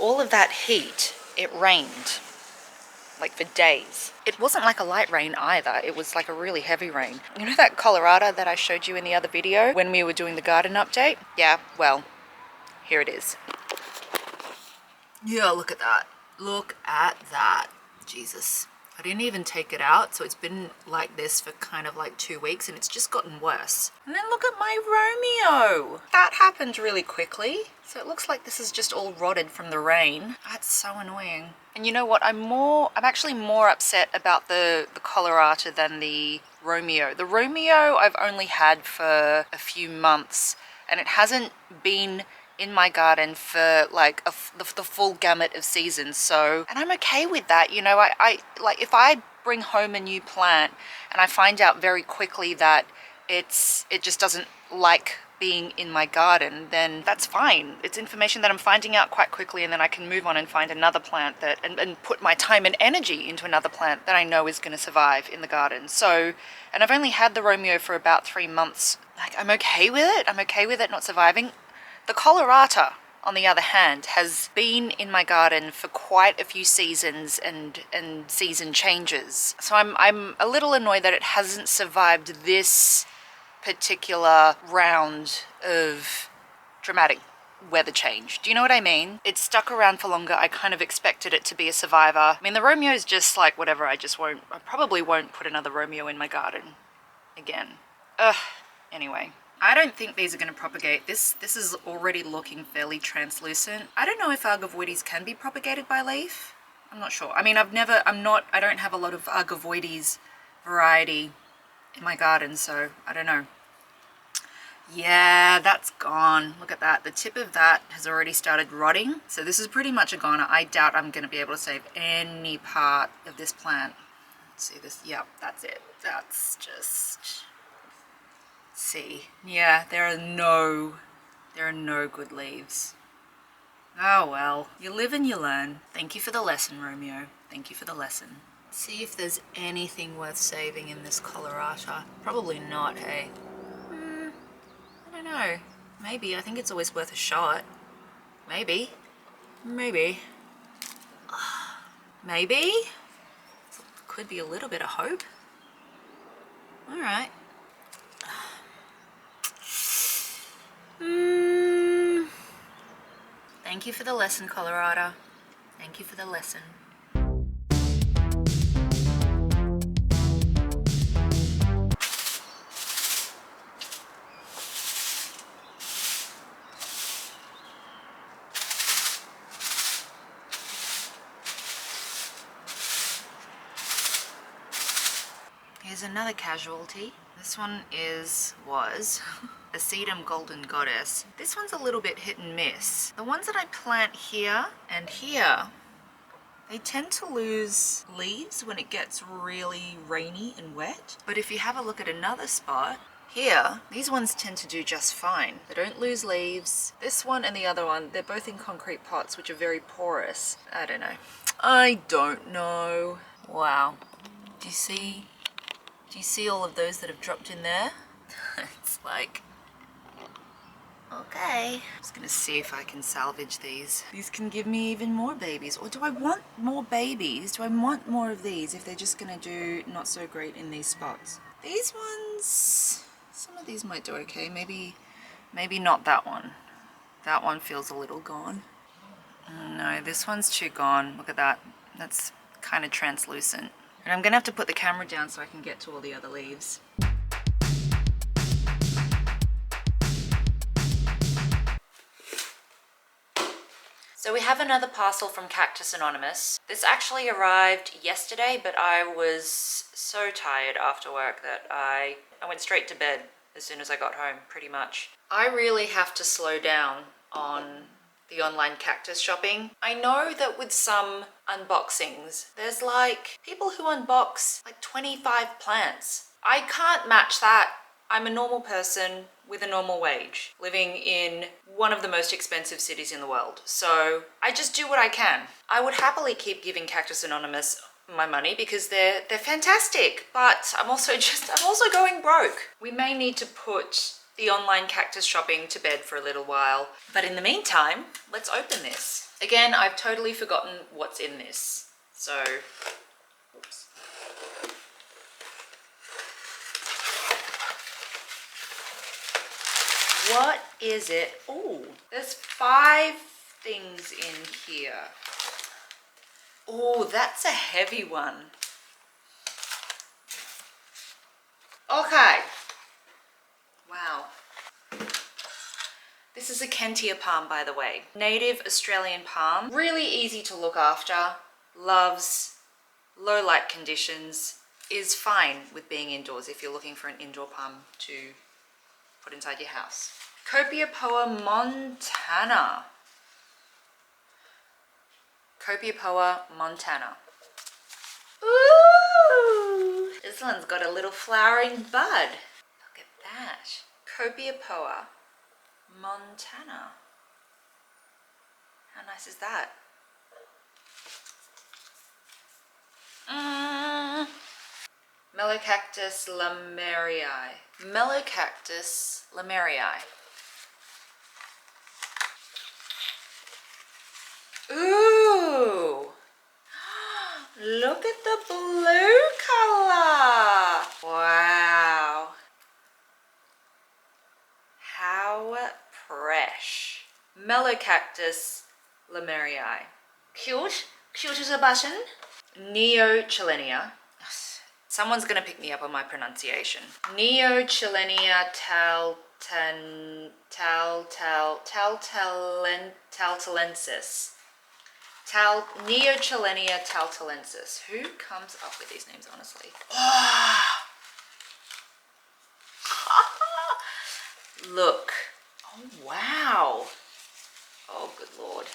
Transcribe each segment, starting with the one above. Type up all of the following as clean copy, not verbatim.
all of that heat, it rained. Like for days. It wasn't like a light rain either. It was like a really heavy rain. You know that Colorado that I showed you in the other video when we were doing the garden update? Yeah, well, here it is. Yeah, look at that. Look at that. Jesus. I didn't even take it out, so it's been like this for kind of like 2 weeks and it's just gotten worse. And then look at my Romeo. That happened really quickly. So it looks like this is just all rotted from the rain. That's so annoying. And you know what? I'm actually more upset about the Colorado than the Romeo. The Romeo I've only had for a few months and it hasn't been in my garden for like the full gamut of seasons. So, and I'm okay with that. You know, I like if I bring home a new plant and I find out very quickly that it just doesn't like being in my garden, then that's fine. It's information that I'm finding out quite quickly, and then I can move on and find another plant that and put my time and energy into another plant that I know is going to survive in the garden. So, and I've only had the Romeo for about 3 months. Like, I'm okay with it. I'm okay with it not surviving. The Colorado, on the other hand, has been in my garden for quite a few seasons and season changes. So I'm a little annoyed that it hasn't survived this particular round of dramatic weather change. Do you know what I mean? It's stuck around for longer. I kind of expected it to be a survivor. I mean, the Romeo is just like whatever. I probably won't put another Romeo in my garden again. Anyway. I don't think these are going to propagate. This is already looking fairly translucent. I don't know if Argovoides can be propagated by leaf. I'm not sure. I mean, I don't have a lot of Argovoides variety in my garden, so I don't know. Yeah, that's gone. Look at that. The tip of that has already started rotting. So this is pretty much a goner. I doubt I'm going to be able to save any part of this plant. Let's see this. Yep, that's it. That's just... See, yeah, there are no good leaves. Oh well, you live and you learn. Thank you for the lesson, Romeo. Thank you for the lesson. See if there's anything worth saving in this Colorado. Probably not, hey? I don't know. Maybe. I think it's always worth a shot. Maybe. Maybe. Maybe? Could be a little bit of hope. Alright. Thank you for the lesson, Colorado. Thank you for the lesson. Here's another casualty. This one was a sedum golden goddess. This one's a little bit hit and miss. The ones that I plant here and here, they tend to lose leaves when it gets really rainy and wet. But if you have a look at another spot, here, these ones tend to do just fine. They don't lose leaves. This one and the other one, they're both in concrete pots, which are very porous. I don't know. I don't know. Wow. Do you see all of those that have dropped in there? It's like, okay. I'm just gonna see if I can salvage these. These can give me even more babies. Or do I want more babies? Do I want more of these if they're just gonna do not so great in these spots? These ones, some of these might do okay. Maybe not that one. That one feels a little gone. No, this one's too gone. Look at that. That's kind of translucent. And I'm gonna have to put the camera down so I can get to all the other leaves. So we have another parcel from Cactus Anonymous. This actually arrived yesterday, but I was so tired after work that I went straight to bed as soon as I got home, pretty much. I really have to slow down on the online cactus shopping. I know that with some unboxings, there's like people who unbox like 25 plants. I can't match that. I'm a normal person with a normal wage, living in one of the most expensive cities in the world. So I just do what I can. I would happily keep giving Cactus Anonymous my money because they're fantastic, but I'm also going broke. We may need to put the online cactus shopping to bed for a little while. But in the meantime, let's open this. Again, I've totally forgotten what's in this. So, oops. What is it? Oh, there's 5 things in here. Oh, that's a heavy one. Okay. Wow. This is a Kentia palm, by the way. Native Australian palm. Really easy to look after. Loves low light conditions. Is fine with being indoors if you're looking for an indoor palm to put inside your house. Copiapoa montana. Copiapoa montana. Ooh! This one's got a little flowering bud. Look at that. Copiapoa montana. How nice is that? Melocactus lamerii. Melocactus lamerii. Ooh! Look at the blue color! Wow! How fresh. Melocactus lamerii. Cute. Cute as a button. Neochilenia. Someone's gonna pick me up on my pronunciation. Neochilenia taltalensis. Neochilenia taltalensis. Who comes up with these names, honestly? Oh. Look. Oh, wow. Oh, good Lord.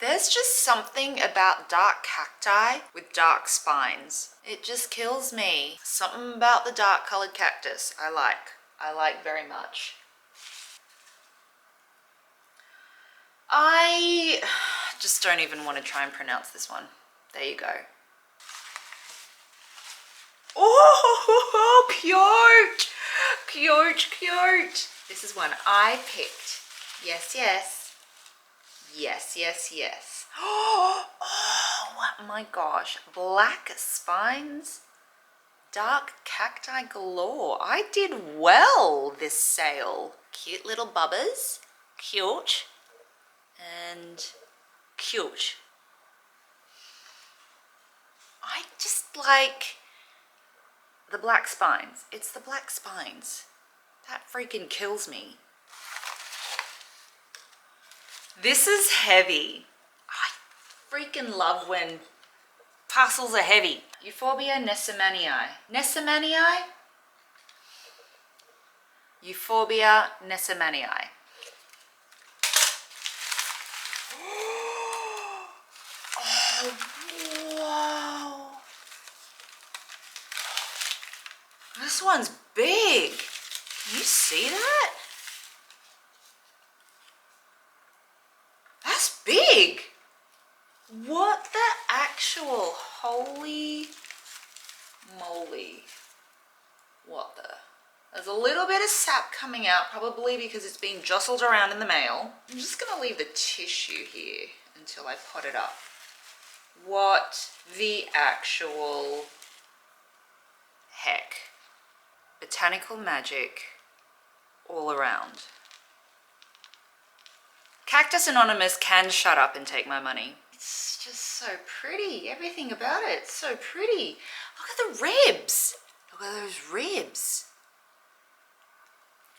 There's just something about dark cacti with dark spines. It just kills me. Something about the dark colored cactus I like very much. I just don't even want to try and pronounce this one. There you go. Oh, cute! Cute, cute. This is one I picked. Yes, yes. Yes, yes, yes. Oh my gosh. Black spines. Dark cacti galore. I did well this sale. Cute little bubbers. Cute. And cute. I just like the black spines. It's the black spines. That freaking kills me. This is heavy. I freaking love when parcels are heavy. Euphorbia nessamanii. Nessamanii? Euphorbia nessamanii. Oh, wow. This one's big. Can you see that? That's big. What the actual holy moly. What the? There's a little bit of sap coming out, probably because it's being jostled around in the mail. I'm just gonna leave the tissue here until I pot it up. What the actual heck? Botanical magic all around. Cactus Anonymous can shut up and take my money. It's just so pretty. Everything about it. It's so pretty. Look at the ribs. Look at those ribs.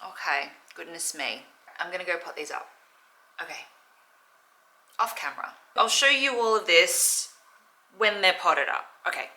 Okay, goodness me. I'm gonna go pot these up. Okay. Off camera. I'll show you all of this when they're potted up. Okay.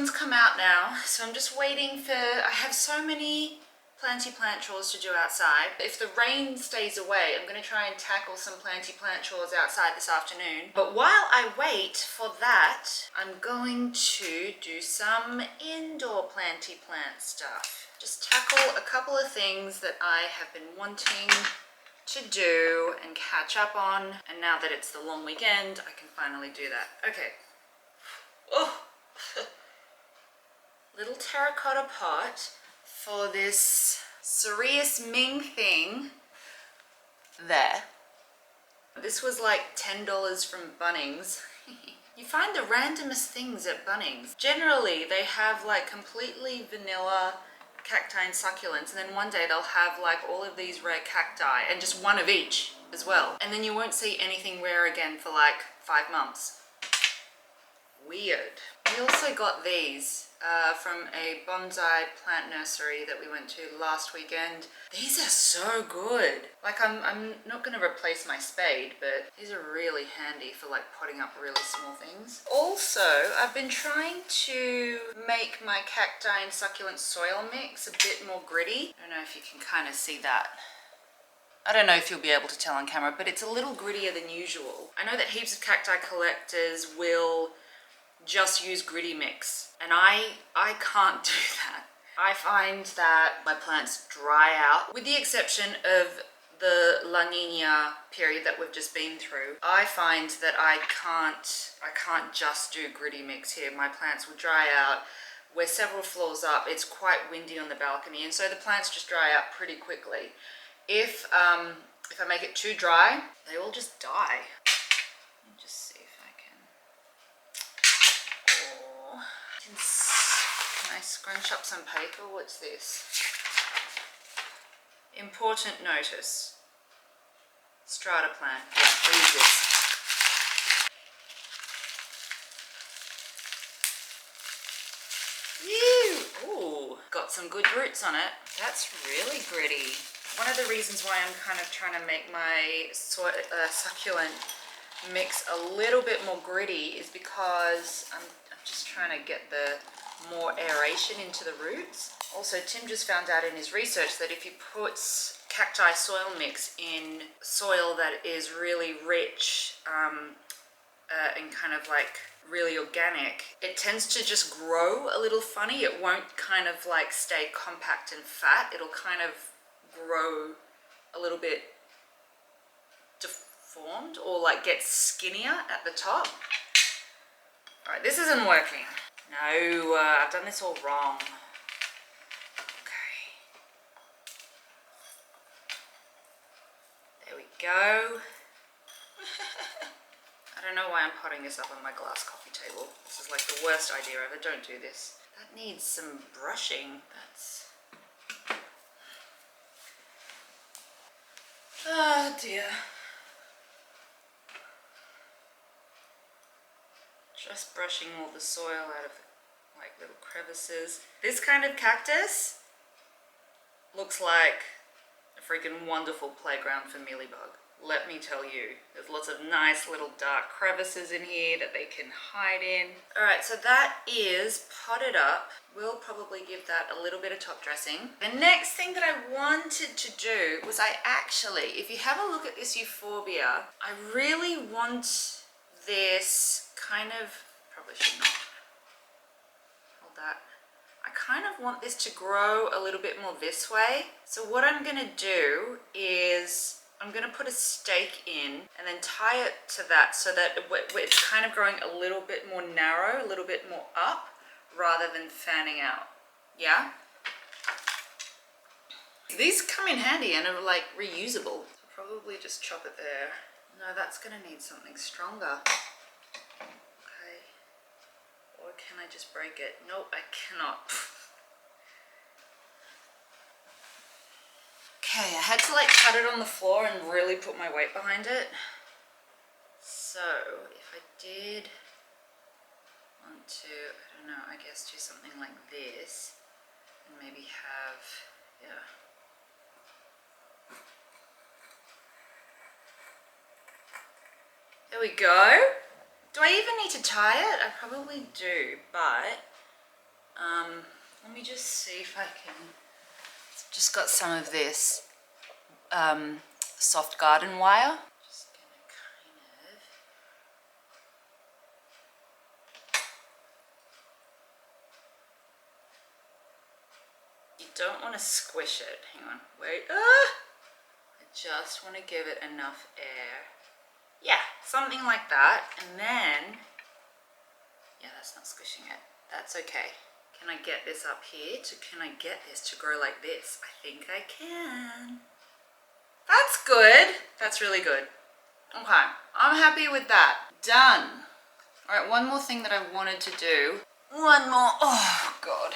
sun's come out now, so I'm just waiting for, I have so many planty plant chores to do outside. If the rain stays away, I'm going to try and tackle some planty plant chores outside this afternoon. But while I wait for that, I'm going to do some indoor planty plant stuff. Just tackle a couple of things that I have been wanting to do and catch up on, and now that it's the long weekend, I can finally do that. Okay. Oh, little terracotta pot for this Cereus Ming thing there. This was like $10 from Bunnings. You find the randomest things at Bunnings. Generally, they have like completely vanilla cacti and succulents, and then one day they'll have like all of these rare cacti and just one of each as well. And then you won't see anything rare again for like 5 months. Weird. We also got these from a bonsai plant nursery that we went to last weekend. These are so good. Like I'm not going to replace my spade, but these are really handy for like potting up really small things. Also, I've been trying to make my cacti and succulent soil mix a bit more gritty. I don't know if you can kind of see that. I don't know if you'll be able to tell on camera, but it's a little grittier than usual. I know that heaps of cacti collectors will just use gritty mix, and I can't do that. I find that my plants dry out, with the exception of the La Nina period that we've just been through. I find that I can't just do gritty mix here. My plants will dry out. We're several floors up. It's quite windy on the balcony, and so the plants just dry out pretty quickly. If I make it too dry, they all just die. Let me just see if I can. Can I scrunch up some paper? What's this? Important notice. Strata plan. Yeah, read this. Ew! Ooh, got some good roots on it. That's really gritty. One of the reasons why I'm kind of trying to make my succulent mix a little bit more gritty is because I'm just trying to get the more aeration into the roots. Also, Tim just found out in his research that if you put cacti soil mix in soil that is really rich and kind of like really organic, it tends to just grow a little funny. It won't kind of like stay compact and fat. It'll kind of grow a little bit deformed or like get skinnier at the top. All right, this isn't working. No, I've done this all wrong. Okay. There we go. I don't know why I'm potting this up on my glass coffee table. This is like the worst idea ever. Don't do this. That needs some brushing. That's... Oh dear. Just brushing all the soil out of like little crevices. This kind of cactus looks like a freaking wonderful playground for mealybug. Let me tell you, there's lots of nice little dark crevices in here that they can hide in. All right, so that is potted up. We'll probably give that a little bit of top dressing. The next thing that I wanted to do was if you have a look at this euphorbia, I really want this kind of, probably should not hold that. I kind of want this to grow a little bit more this way. So what I'm gonna do is I'm gonna put a stake in and then tie it to that so that it's kind of growing a little bit more narrow, a little bit more up rather than fanning out. Yeah? These come in handy and are like reusable. So probably just chop it there. No, that's gonna need something stronger. Okay. Or can I just break it? Nope, I cannot. Okay, I had to like cut it on the floor and really put my weight behind it. So if I did want to, I don't know, I guess do something like this and maybe have, yeah. There we go. Do I even need to tie it? I probably do, but Let me just see if I can. Just got some of this soft garden wire. Just gonna kind of. You don't want to squish it. Hang on, wait. I just want to give it enough air. Yeah, something like that. And then, yeah, that's not squishing it. That's okay. Can I get this up here? Can I get this to grow like this? I think I can. That's good. That's really good. Okay, I'm happy with that. Done. All right, one more thing that I wanted to do. One more. Oh, God.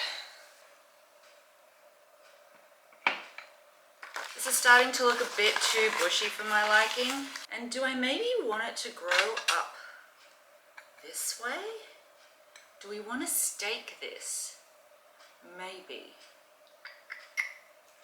This is starting to look a bit too bushy for my liking. And do I maybe want it to grow up this way? Do we want to stake this? Maybe.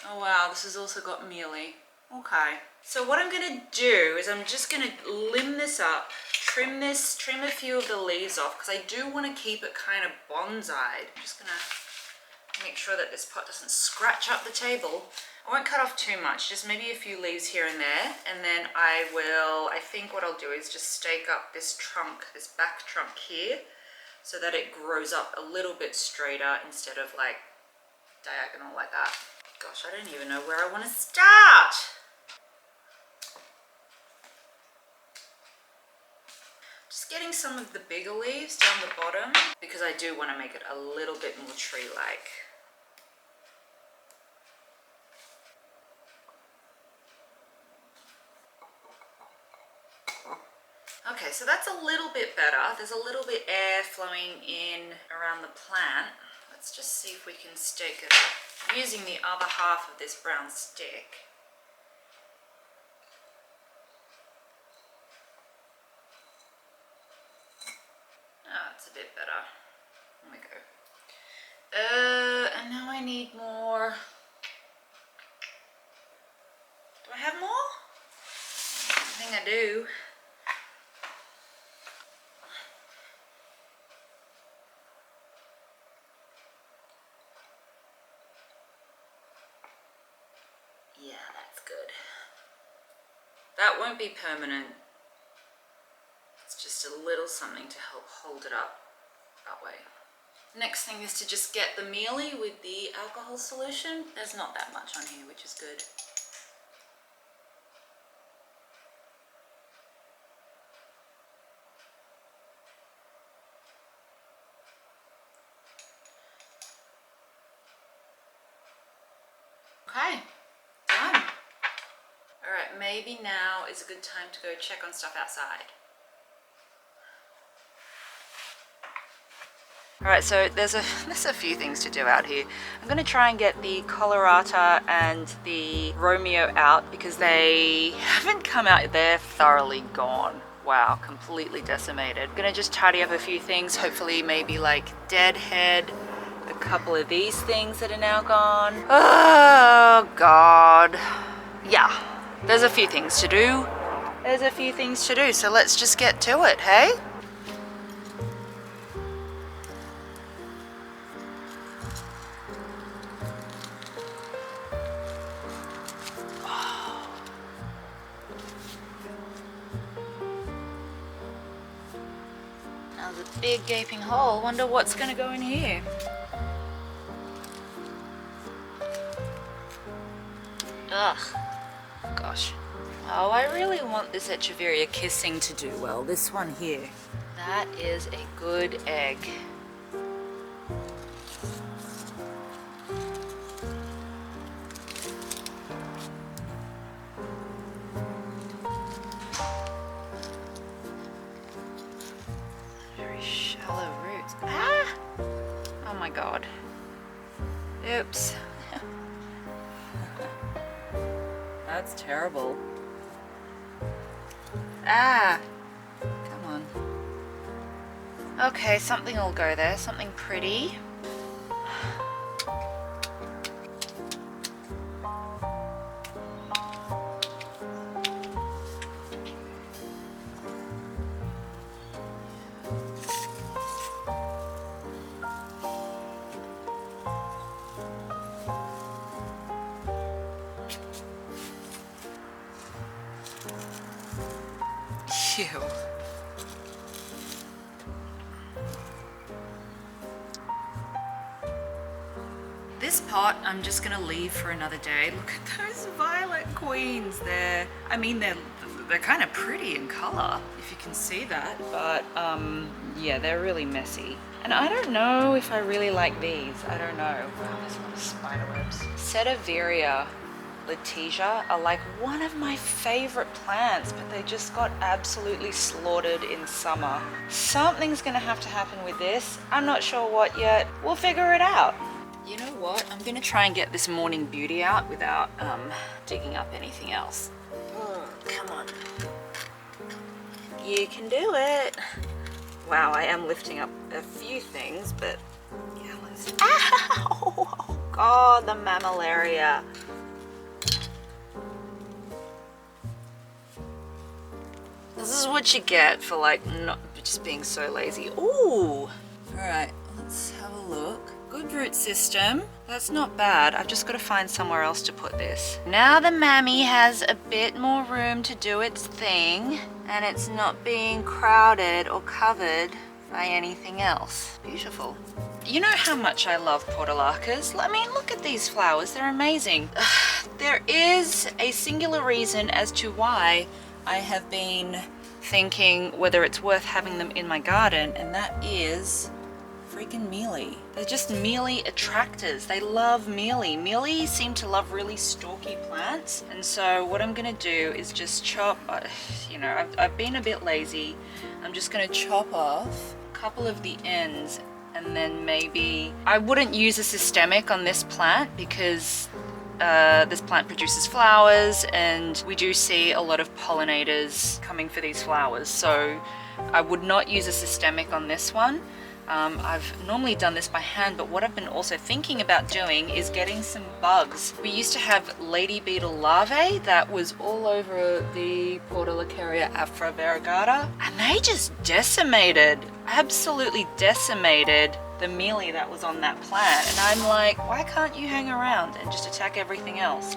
Oh wow, this has also got mealy. Okay. So what I'm going to do is I'm just going to limb this up, trim a few of the leaves off because I do want to keep it kind of bonsai'd. I'm just going to make sure that this pot doesn't scratch up the table. I won't cut off too much, just maybe a few leaves here and there. And then I think what I'll do is just stake up this trunk, this back trunk here, so that it grows up a little bit straighter instead of like diagonal like that. Gosh, I don't even know where I want to start. Just getting some of the bigger leaves down the bottom because I do want to make it a little bit more tree-like. Okay, so that's a little bit better. There's a little bit air flowing in around the plant. Let's just see if we can stake it up. I'm using the other half of this brown stick. Oh, it's a bit better. There we go. And now I need more. Do I have more? I think I do. Yeah, that's good. That won't be permanent. It's just a little something to help hold it up that way. Next thing is to just get the mealy with the alcohol solution. There's not that much on here, which is good. Okay, done. All right, maybe now is a good time to go check on stuff outside. All right, so there's a few things to do out here. I'm gonna try and get the Colorata and the Romeo out because they haven't come out. They're thoroughly gone. Wow, completely decimated. I'm gonna just tidy up a few things, hopefully maybe like deadhead a couple of these things that are now gone. Oh God. Yeah, there's a few things to do. So let's just get to it, hey? There's a big gaping hole. Wonder what's gonna go in here. Ugh, gosh. Oh, I really want this Echeveria kissing to do well. This one here. That is a good egg. Very shallow roots. Ah! Oh my God. Oops. That's terrible. Ah! Come on. Okay, something will go there. Something pretty. Ew. This pot I'm just gonna leave for another day. Look at those violet queens there. I mean, they're kind of pretty in color, if you can see that. But yeah, they're really messy. And I don't know if I really like these. I don't know. Wow, there's a lot of spider webs. Sediveria Letitia are like one of my favorite plants, but they just got absolutely slaughtered in summer. Something's gonna have to happen with this. I'm not sure what yet. We'll figure it out. You know what? I'm gonna try and get this morning beauty out without digging up anything else. Come on. You can do it. Wow, I am lifting up a few things, but yeah, let's... Ow! Oh God, the mammillaria. This is what you get for like not just being so lazy. Ooh! Alright, let's have a look. Good root system. That's not bad. I've just got to find somewhere else to put this. Now the mammy has a bit more room to do its thing, and it's not being crowded or covered by anything else. Beautiful. You know how much I love portulacas? I mean, look at these flowers. They're amazing. There is a singular reason as to why I have been thinking whether it's worth having them in my garden, and that is freaking mealy. They're just mealy attractors. They love mealy. Mealy seem to love really stalky plants, and so what I'm gonna do is just chop, you know, I've been a bit lazy. I'm just gonna chop off a couple of the ends, and then maybe I wouldn't use a systemic on this plant because this plant produces flowers, and we do see a lot of pollinators coming for these flowers, so I would not use a systemic on this one. I've normally done this by hand, but what I've been also thinking about doing is getting some bugs. We used to have lady beetle larvae that was all over the Portulacaria afra variegata, and they just decimated, absolutely decimated the mealy that was on that plant. And I'm like, why can't you hang around and just attack everything else?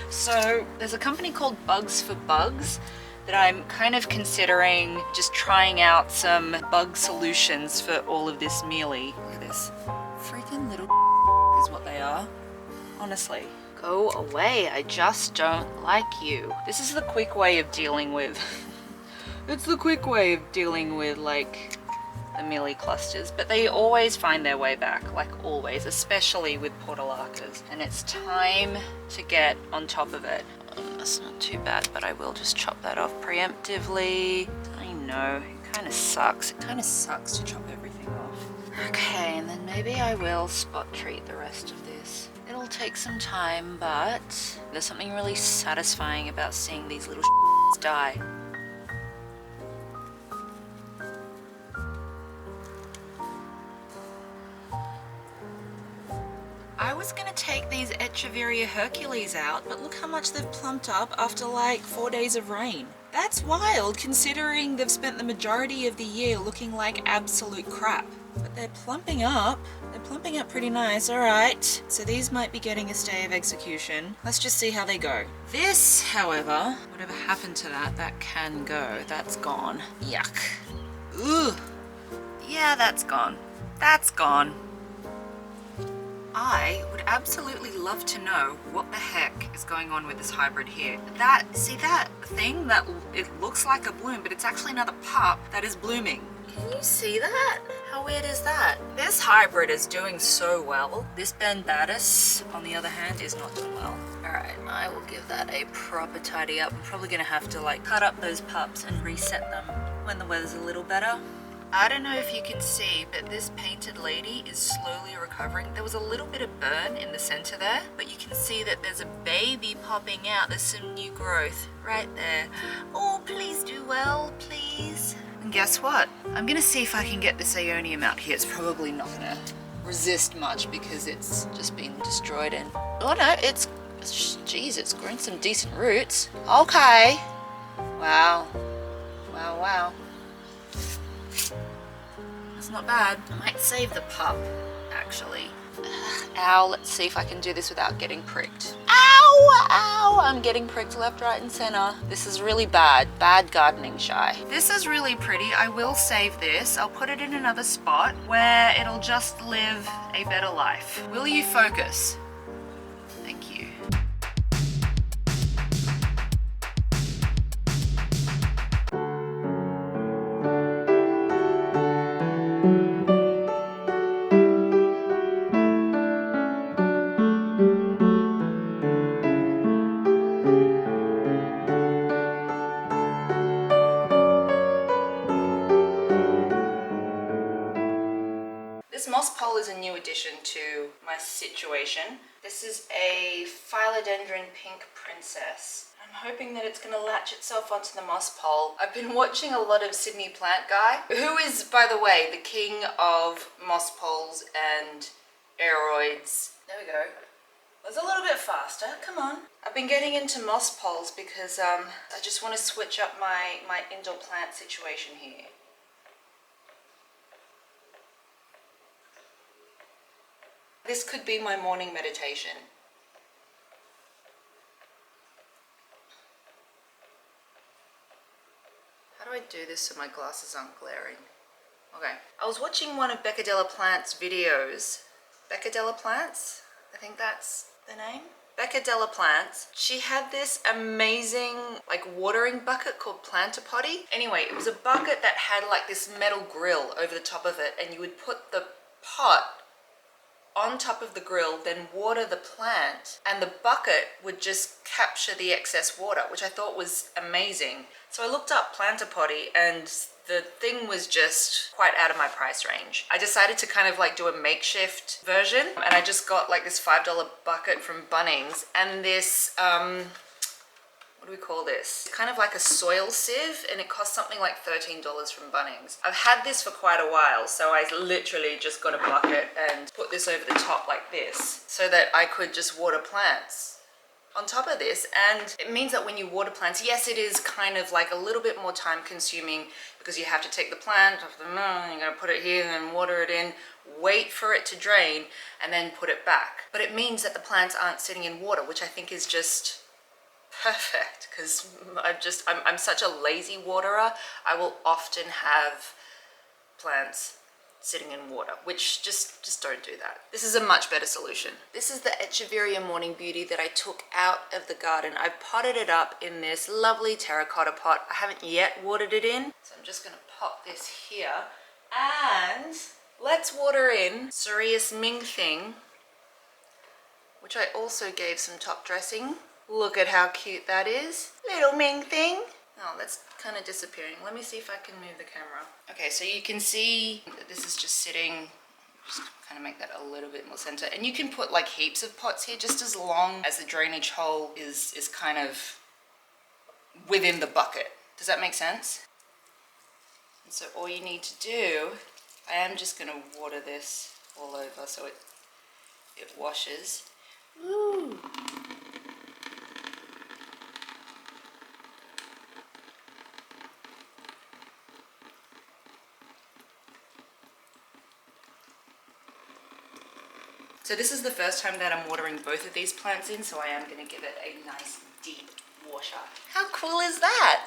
So there's a company called Bugs for Bugs that I'm kind of considering just trying out some bug solutions for all of this mealy. Look at this. Freaking little is what they are. Honestly. Go away. I just don't like you. This is the quick way of dealing with... it's the quick way of dealing with, like, the mealy clusters. But they always find their way back, like always, especially with portulacas. And it's time to get on top of it. That's not too bad, but I will just chop that off preemptively. I know, it kind of sucks. It kind of sucks to chop everything off. Okay, and then maybe I will spot treat the rest of this. It'll take some time, but there's something really satisfying about seeing these little die. I was gonna take these Echeveria Hercules out, but look how much they've plumped up after like 4 days of rain. That's wild, considering they've spent the majority of the year looking like absolute crap. But they're plumping up. They're plumping up pretty nice. All right, so these might be getting a stay of execution. Let's just see how they go. This, however, whatever happened to that, that can go. That's gone. Yuck. Ugh. Yeah, that's gone. That's gone. I would absolutely love to know what the heck is going on with this hybrid here. See that thing that it looks like a bloom, but it's actually another pup that is blooming. Can you see that? How weird is that? This hybrid is doing so well. This Bambatus, on the other hand, is not doing well. All right, I will give that a proper tidy up. I'm probably gonna have to like cut up those pups and reset them when the weather's a little better. I don't know if you can see, but this painted lady is slowly recovering. There was a little bit of burn in the center there, but you can see that there's a baby popping out. There's some new growth right there. Oh, please do well, please. And guess what? I'm gonna see if I can get this Aeonium out here. It's probably not gonna resist much because it's just been destroyed and... oh no, geez, it's grown some decent roots. Okay. Wow. Wow, wow. That's not bad. I might save the pup, actually. Ow, let's see if I can do this without getting pricked. Ow, ow, I'm getting pricked left, right, and center. This is really bad gardening shy. This is really pretty. I will save this. I'll put it in another spot where it'll just live a better life. Will you focus? Thank you. This moss pole is a new addition to my situation. This is a philodendron pink princess. I'm hoping that it's going to latch itself onto the moss pole. I've been watching a lot of Sydney Plant Guy, who is, by the way, the king of moss poles and aeroids. There we go. It's a little bit faster, come on. I've been getting into moss poles because I just want to switch up my indoor plant situation here. This could be my morning meditation. How do I do this so my glasses aren't glaring? Okay. I was watching one of Becca Della Plant's videos. Becca Della Plants? I think that's the name. Becca Della Plants. She had this amazing like watering bucket called Planter Potty. Anyway, it was a bucket that had like this metal grill over the top of it, and you would put the pot on top of the grill, then water the plant, and the bucket would just capture the excess water, which I thought was amazing. So I looked up Planter Potty and the thing was just quite out of my price range. I decided to kind of like do a makeshift version, and I just got like this $5 bucket from Bunnings and this what do we call this? It's kind of like a soil sieve, and it cost something like $13 from Bunnings. I've had this for quite a while, so I literally just got a bucket and put this over the top like this so that I could just water plants on top of this. And it means that when you water plants, yes, it is kind of like a little bit more time consuming because you have to take the plant off the moon, you're gonna put it here and then water it in, wait for it to drain, and then put it back. But it means that the plants aren't sitting in water, which I think is just perfect, because I'm such a lazy waterer. I will often have plants sitting in water, which just don't do that. This is a much better solution. This is the Echeveria Morning Beauty that I took out of the garden. I've potted it up in this lovely terracotta pot. I haven't yet watered it in, so I'm just gonna pop this here, and let's water in Cereus Ming Thing, which I also gave some top dressing. Look at how cute that is. Little Ming Thing. Oh, that's kind of disappearing. Let me see if I can move the camera. Okay, so you can see that this is just sitting, just kind of make that a little bit more center. And you can put like heaps of pots here, just as long as the drainage hole is kind of within the bucket. Does that make sense? And so all you need to do, I am just gonna water this all over so it washes. Woo! So this is the first time that I'm watering both of these plants in, so I am going to give it a nice deep washer. How cool is that?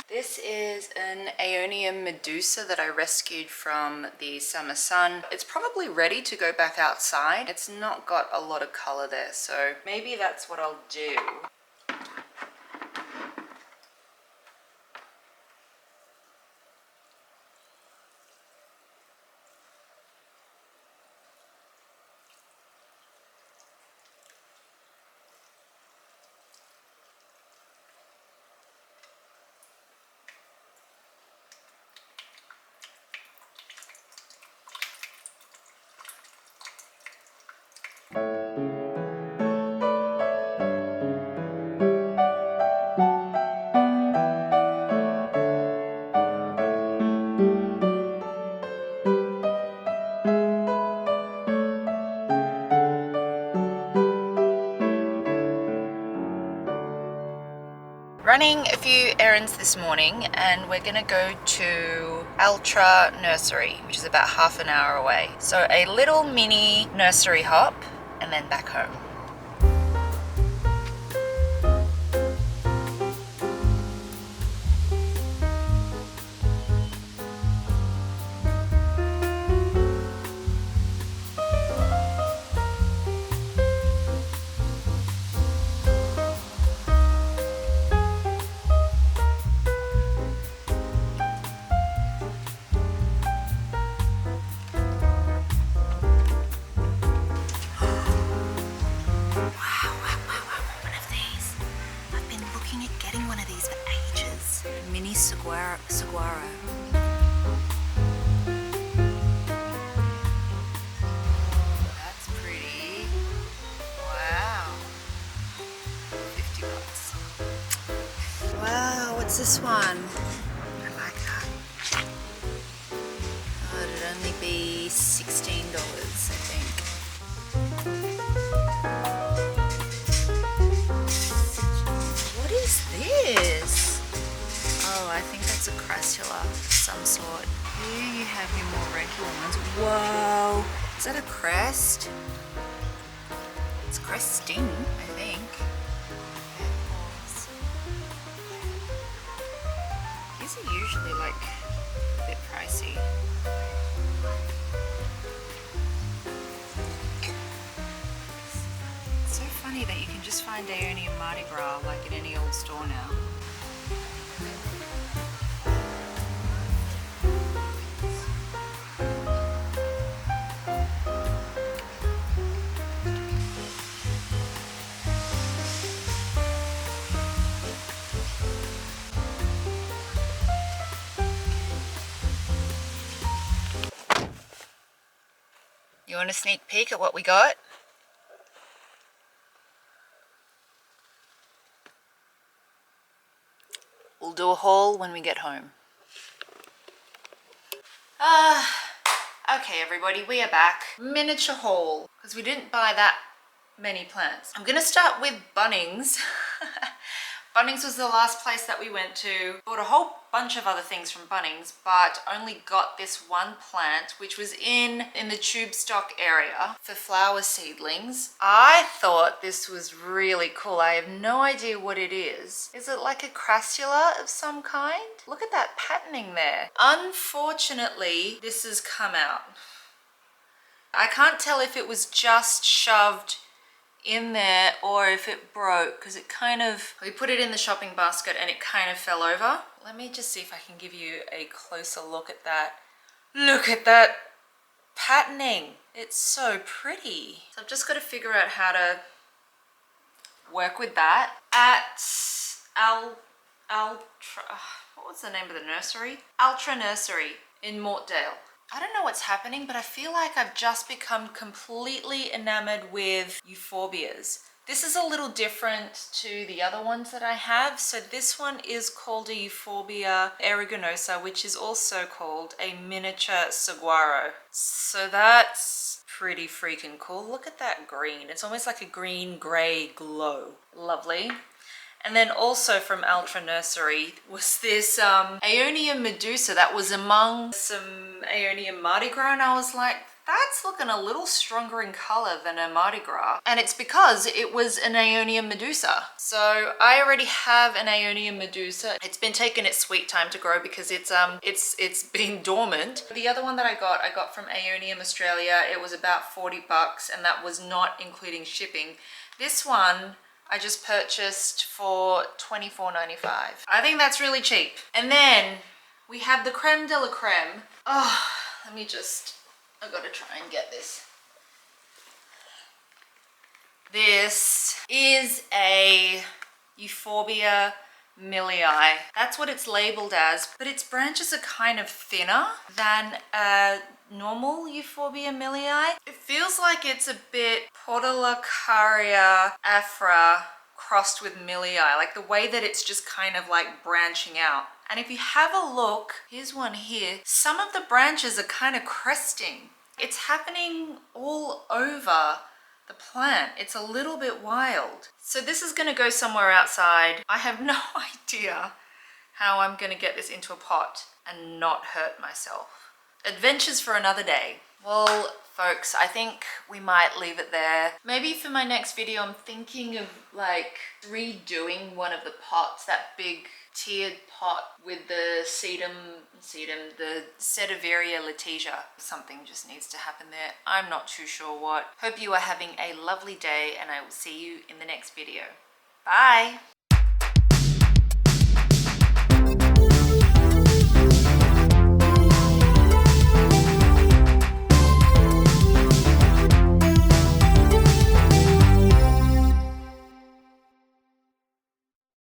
This is an Aeonium Medusa that I rescued from the summer sun. It's probably ready to go back outside. It's not got a lot of color there, so maybe that's what I'll do. running a few errands this morning and we're gonna go to Altra Nursery, which is about half an hour away. So a little mini nursery hop and then back home. Saguaro. That's pretty. Wow. $50. Wow, what's this one? I like that. Oh, it'd only be $16, I think. What is this? Oh, I think that's a crassula of some sort. Here you have your more regular ones. Whoa! Is that a crest? It's cresting, I think. These are usually like a bit pricey. It's so funny that you can just find Aeonium Mardi Gras like in any old store now. You want a sneak peek at what we got? We'll do a haul when we get home. Okay everybody, we are back. Miniature haul, because we didn't buy that many plants. I'm gonna start with Bunnings. Bunnings was the last place that we went to. Bought a whole bunch of other things from Bunnings, but only got this one plant, which was in the tube stock area for flower seedlings. I thought this was really cool. I have no idea what it is. Is it like a crassula of some kind? Look at that patterning there. Unfortunately, this has come out. I can't tell if it was just shoved in there or if it broke, because it kind of, we put it in the shopping basket and it kind of fell over. Let me just see if I can give you a closer look at that. Look at that patterning. It's so pretty. So I've just got to figure out how to work with that. At Altra, what was the name of the nursery? Altra Nursery in Mortdale. I don't know what's happening, but I feel like I've just become completely enamored with euphorbias. This is a little different to the other ones that I have. So this one is called a Euphorbia aeruginosa, which is also called a miniature saguaro. So that's pretty freaking cool. Look at that green. It's almost like a green-gray glow. Lovely. And then also from Altra Nursery was this Aeonium Medusa that was among some Aeonium Mardi Gras, and I was like, that's looking a little stronger in color than a Mardi Gras. And it's because it was an Aeonium Medusa. So I already have an Aeonium Medusa. It's been taking its sweet time to grow because it's been dormant. The other one that I got from Aeonium Australia. It was about $40 and that was not including shipping. This one I just purchased for $24.95. I think that's really cheap. And then we have the creme de la creme. Oh, let me just, I've got to try and get this. This is a Euphorbia millii. That's what it's labeled as, but its branches are kind of thinner than a normal Euphorbia millii. It feels like it's a bit Portulacaria afra crossed with millii, like the way that it's just kind of like branching out. And if you have a look, here's one here, some of the branches are kind of cresting. It's happening all over the plant. It's a little bit wild. So this is going to go somewhere outside. I have no idea how I'm going to get this into a pot and not hurt myself. Adventures for another day. Well, folks, I think we might leave it there. Maybe for my next video, I'm thinking of like redoing one of the pots, that big tiered pot with the the Sediveria Letitia. Something just needs to happen there. I'm not too sure what. Hope you are having a lovely day, and I will see you in the next video. Bye.